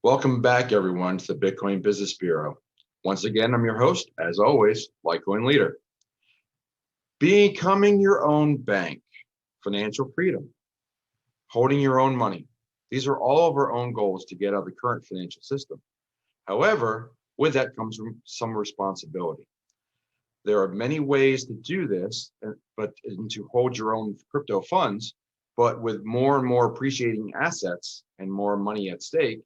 Welcome back, everyone, to the Bitcoin Business Bureau. Once again, I'm your host, as always, LitecoinLeader. Becoming your own bank, financial freedom, holding your own money. These are all of our own goals to get out of the current financial system. However, with that comes some responsibility. There are many ways to do this, and to hold your own crypto funds, but with more and more appreciating assets and more money at stake,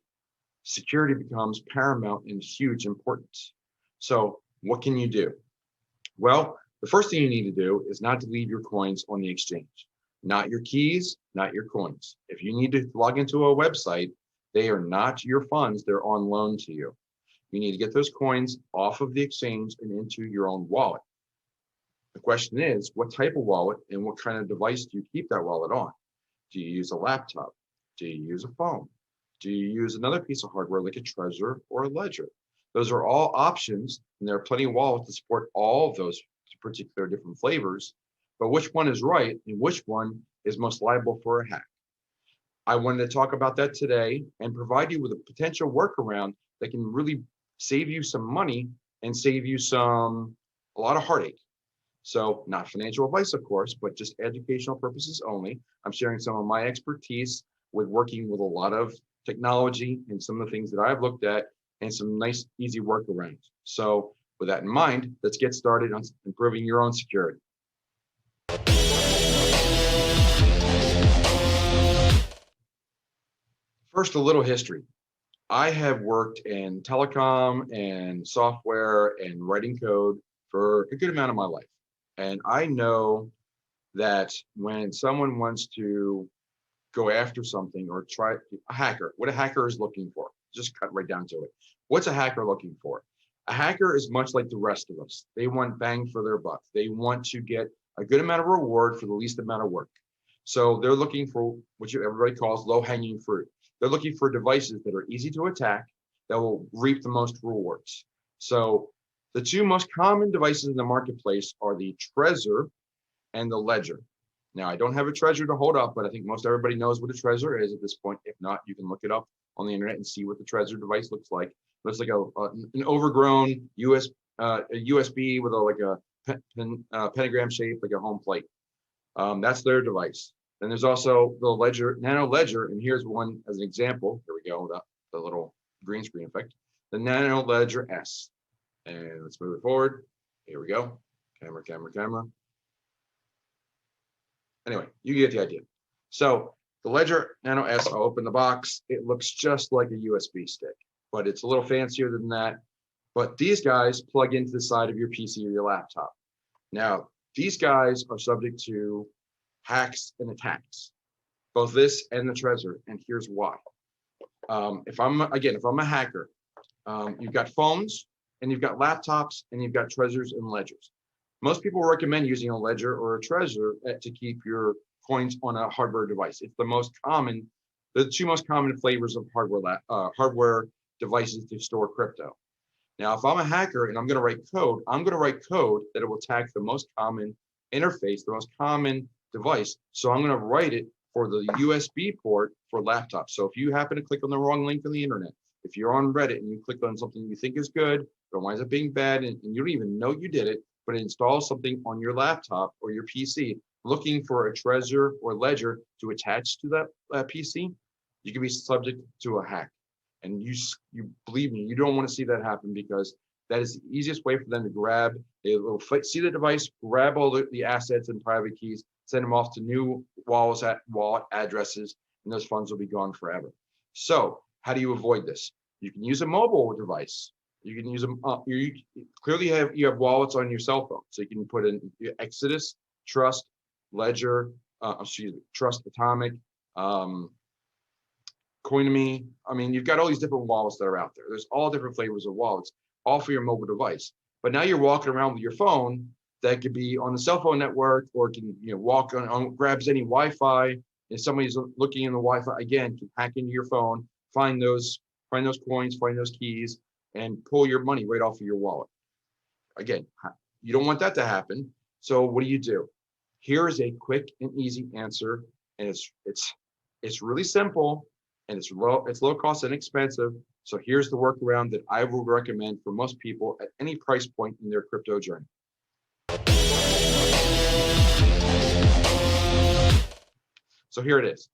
security becomes paramount and huge importance. So what can you do? Well, the first thing you need to do is not to leave your coins on the exchange, not your keys, not your coins. If you need to log into a website, they are not your funds, they're on loan to you. You need to get those coins off of the exchange and into your own wallet. The question is, what type of wallet and what kind of device do you keep that wallet on? Do you use a laptop? Do you use a phone? Do you use another piece of hardware like a Trezor or a Ledger? Those are all options, and there are plenty of wallets to support all of those particular different flavors. But which one is right and which one is most liable for a hack? I wanted to talk about that today and provide you with a potential workaround that can really save you some money and save you a lot of heartache. So not financial advice, of course, but just educational purposes only. I'm sharing some of my expertise with working with a lot of technology and some of the things that I've looked at and some nice, easy workarounds. So with that in mind, let's get started on improving your own security. First, a little history. I have worked in telecom and software and writing code for a good amount of my life. And I know that when someone wants to go after something or try a hacker, what a hacker is looking for, just cut right down to it. What's a hacker looking for? A hacker is much like the rest of us. They want bang for their buck. They want to get a good amount of reward for the least amount of work. So they're looking for what everybody calls low-hanging fruit. They're looking for devices that are easy to attack, that will reap the most rewards. So the two most common devices in the marketplace are the Trezor and the Ledger. Now, I don't have a Trezor to hold up, but I think most everybody knows what a Trezor is at this point. If not, you can look it up on the internet and see what the Trezor device looks like. It looks like an overgrown USB with a pentagram shape, like a home plate. That's their device. Then there's also the Ledger, Nano Ledger, and here's one as an example. Here we go, the little green screen effect. The Nano Ledger S. And let's move it forward. Here we go. Camera, camera, camera. Anyway, you get the idea. So the Ledger Nano S, I'll open the box. It looks just like a USB stick, but it's a little fancier than that. But these guys plug into the side of your PC or your laptop. Now, these guys are subject to hacks and attacks, both this and the Trezor, and here's why. If I'm a hacker, you've got phones, and you've got laptops, and you've got Trezors and Ledgers. Most people recommend using a Ledger or a Trezor to keep your coins on a hardware device. It's the two most common flavors of hardware devices to store crypto. Now, if I'm a hacker and I'm going to write code that it will attack the most common interface, the most common device. So I'm going to write it for the USB port for laptops. So if you happen to click on the wrong link on the internet, if you're on Reddit and you click on something you think is good, but it winds up being bad and you don't even know you did it, but it installs something on your laptop or your PC looking for a Trezor or Ledger to attach to that PC, you can be subject to a hack. And you believe me, you don't want to see that happen, because that is the easiest way for them to see the device, grab all the assets and private keys, send them off to new wallet addresses, and those funds will be gone forever. So how do you avoid this? You can use a mobile device. You can use them. You have wallets on your cell phone, so you can put in Exodus, Trust, Ledger, Trust Atomic, Coinomy. I mean, you've got all these different wallets that are out there. There's all different flavors of wallets, all for your mobile device. But now you're walking around with your phone that could be on the cell phone network, or can walk on grabs any Wi-Fi. If somebody's looking in the Wi-Fi, again, can hack into your phone, find those coins, find those keys, and pull your money right off of your wallet. Again, you don't want that to happen. So what do? Here is a quick and easy answer, and it's really simple, and it's low cost and inexpensive. So here's the workaround that I would recommend for most people at any price point in their crypto journey. So here it is.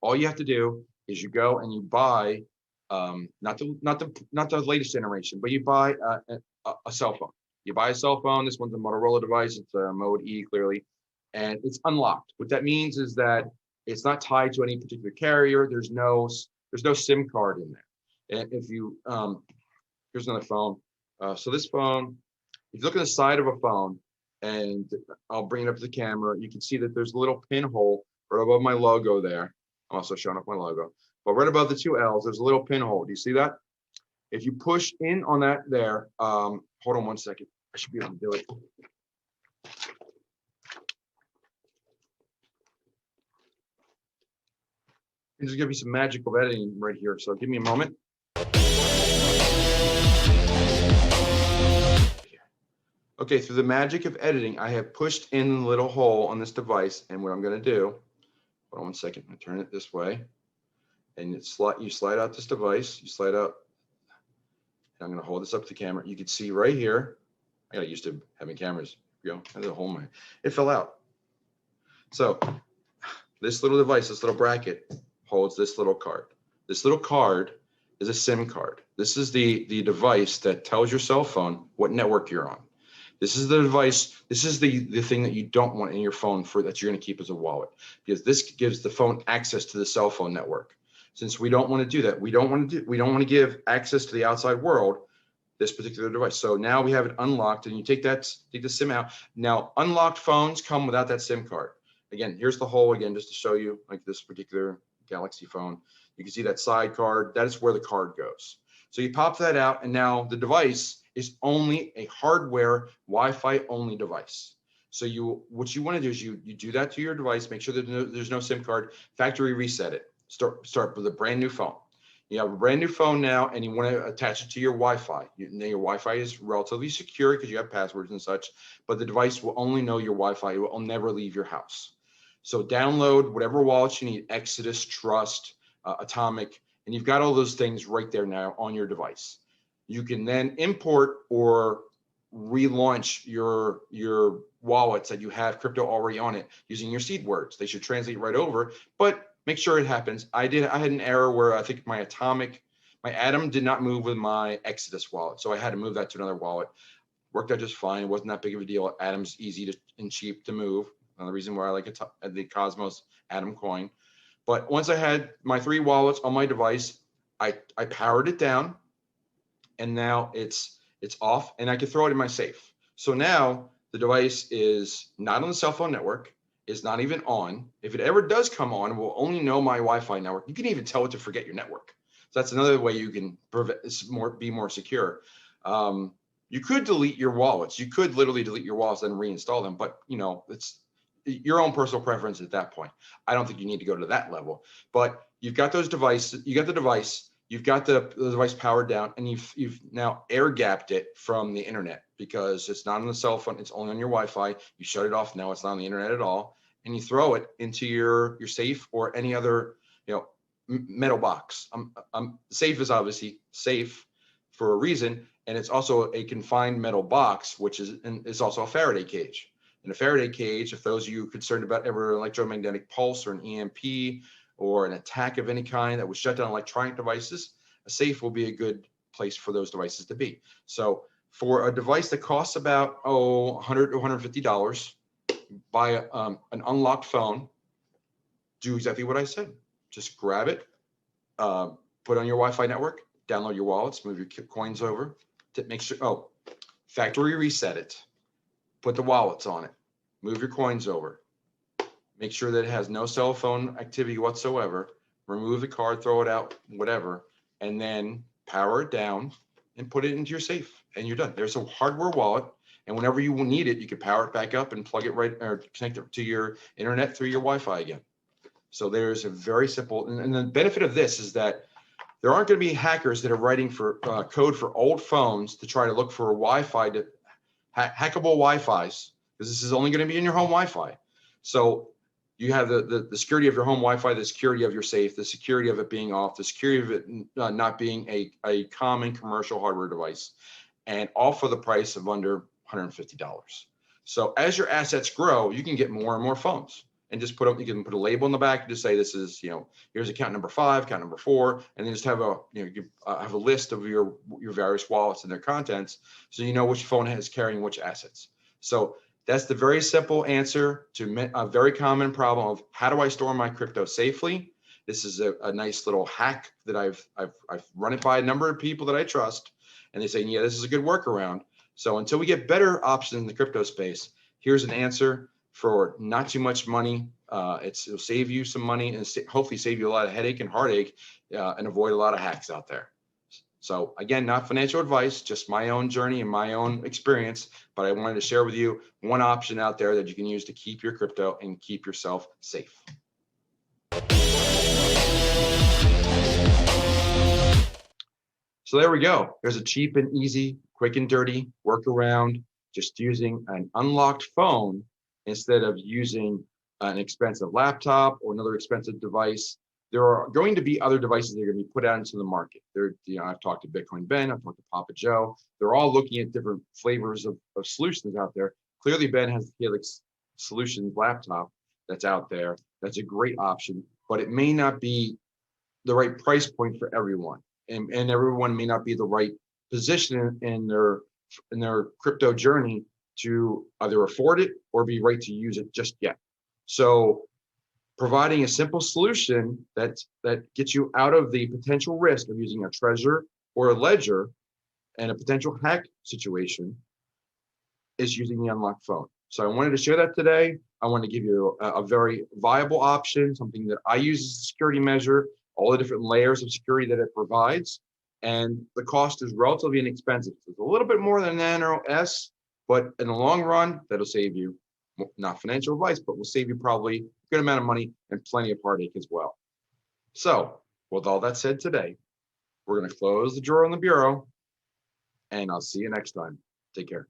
All you have to do is you go and you buy, not the latest generation, but you buy a cell phone. You buy a cell phone. This one's a Motorola device. It's a Mode E clearly, and it's unlocked. What that means is that it's not tied to any particular carrier. There's no SIM card in there. And if you here's another phone. So this phone, if you look at the side of a phone, and I'll bring it up to the camera, you can see that there's a little pinhole right above my logo there. I'm also showing off my logo, but right above the two L's, there's a little pinhole. Do you see that? If you push in on that there, hold on one second. I should be able to do it. This is gonna be some magical editing right here. So give me a moment. Okay, through the magic of editing, I have pushed in the little hole on this device, and what I'm gonna do, hold on one second, I'm gonna turn it this way, and you slide out this device, you slide out, and I'm gonna hold this up to the camera. You can see right here, I got used to having cameras. Here we go, there's a hole in my, it fell out. So this little device, this little bracket, holds this little card. This little card is a SIM card. This is the device that tells your cell phone what network you're on. This is the device, this is the thing that you don't want in your phone that you're gonna keep as a wallet, because this gives the phone access to the cell phone network. Since we don't want to do that, we don't want to give access to the outside world, this particular device. So now we have it unlocked, and you take the SIM out. Now, unlocked phones come without that SIM card. Again, here's the hole again, just to show you, like this particular Galaxy phone. You can see that side card, that is where the card goes. So you pop that out, and now the device is only a hardware Wi-Fi only device. So what you want to do is you do that to your device, make sure that there's no SIM card, factory reset it, start with a brand new phone. You have a brand new phone now, and you want to attach it to your Wi-Fi. Now your Wi-Fi is relatively secure because you have passwords and such, but the device will only know your Wi-Fi. It will never leave your house. So download whatever wallets you need, Exodus, Trust, Atomic, and you've got all those things right there now on your device. You can then import or relaunch your wallets that you have crypto already on it using your seed words. They should translate right over, but make sure it happens. I had an error where I think my Atom did not move with my Exodus wallet, so I had to move that to another wallet. Worked out just fine. It wasn't that big of a deal. Atom's easy and cheap to move. Another reason why I like the Cosmos Atom coin. But once I had my 3 wallets on my device, I powered it down, and now it's off, and I can throw it in my safe. So now the device is not on the cell phone network, is not even on. If it ever does come on, it will only know my Wi-Fi network. You can even tell it to forget your network. So that's another way you can be more secure. You could delete your wallets. You could literally delete your wallets and reinstall them, but it's your own personal preference at that point. I don't think you need to go to that level, but you've got those devices, you got the device, you've got the device powered down, and you've now air gapped it from the internet because it's not on the cell phone, it's only on your Wi-Fi. You shut it off, now it's not on the internet at all, and you throw it into your safe or any other metal box. Safe is obviously safe for a reason, and it's also a confined metal box, which is also a Faraday cage. In a Faraday cage, if those of you concerned about ever electromagnetic pulse or an EMP or an attack of any kind that would shut down electronic devices, a safe will be a good place for those devices to be. So for a device that costs about $100 to $150, buy an unlocked phone, do exactly what I said. Just grab it, put it on your Wi-Fi network, download your wallets, move your coins over, to make sure, factory reset it, put the wallets on it, move your coins over, make sure that it has no cell phone activity whatsoever, remove the card, throw it out, whatever, and then power it down and put it into your safe, and you're done. There's a hardware wallet, and whenever you will need it, you can power it back up and plug it right, or connect it to your internet through your Wi-Fi again. So there's a very simple, and the benefit of this is that there aren't going to be hackers that are writing for code for old phones to try to look for a Wi-Fi, hackable Wi-Fi's, because this is only going to be in your home Wi-Fi. So You have the security of your home Wi-Fi, the security of your safe, the security of it being off, the security of it not being a common commercial hardware device, and all for the price of under $150. So as your assets grow, you can get more and more phones, and just you can put a label in the back and just say, this is, here's account number 5, account number 4, and then just have have a list of your various wallets and their contents, so you know which phone is carrying which assets. So that's the very simple answer to a very common problem of how do I store my crypto safely? This is a nice little hack that I've run it by a number of people that I trust, and they say, yeah, this is a good workaround. So until we get better options in the crypto space, here's an answer for not too much money. It'll save you some money and hopefully save you a lot of headache and heartache, and avoid a lot of hacks out there. So again, not financial advice, just my own journey and my own experience, but I wanted to share with you one option out there that you can use to keep your crypto and keep yourself safe. So there we go. There's a cheap and easy, quick and dirty workaround, just using an unlocked phone instead of using an expensive laptop or another expensive device. There are going to be other devices that are going to be put out into the market. I've talked to Bitcoin Ben, I've talked to Papa Joe. They're all looking at different flavors of solutions out there. Clearly, Ben has the Helix Solutions laptop that's out there. That's a great option, but it may not be the right price point for everyone. And everyone may not be the right position in their crypto journey to either afford it or be right to use it just yet. So providing a simple solution that gets you out of the potential risk of using a Trezor or a Ledger and a potential hack situation is using the unlocked phone. So I wanted to share that today. I want to give you a very viable option, something that I use as a security measure, all the different layers of security that it provides. And the cost is relatively inexpensive. It's a little bit more than Nano S, but in the long run, that'll save you, not financial advice, but will save you probably a good amount of money and plenty of heartache as well. So with all that said today, we're going to close the drawer on the bureau, and I'll see you next time. Take care.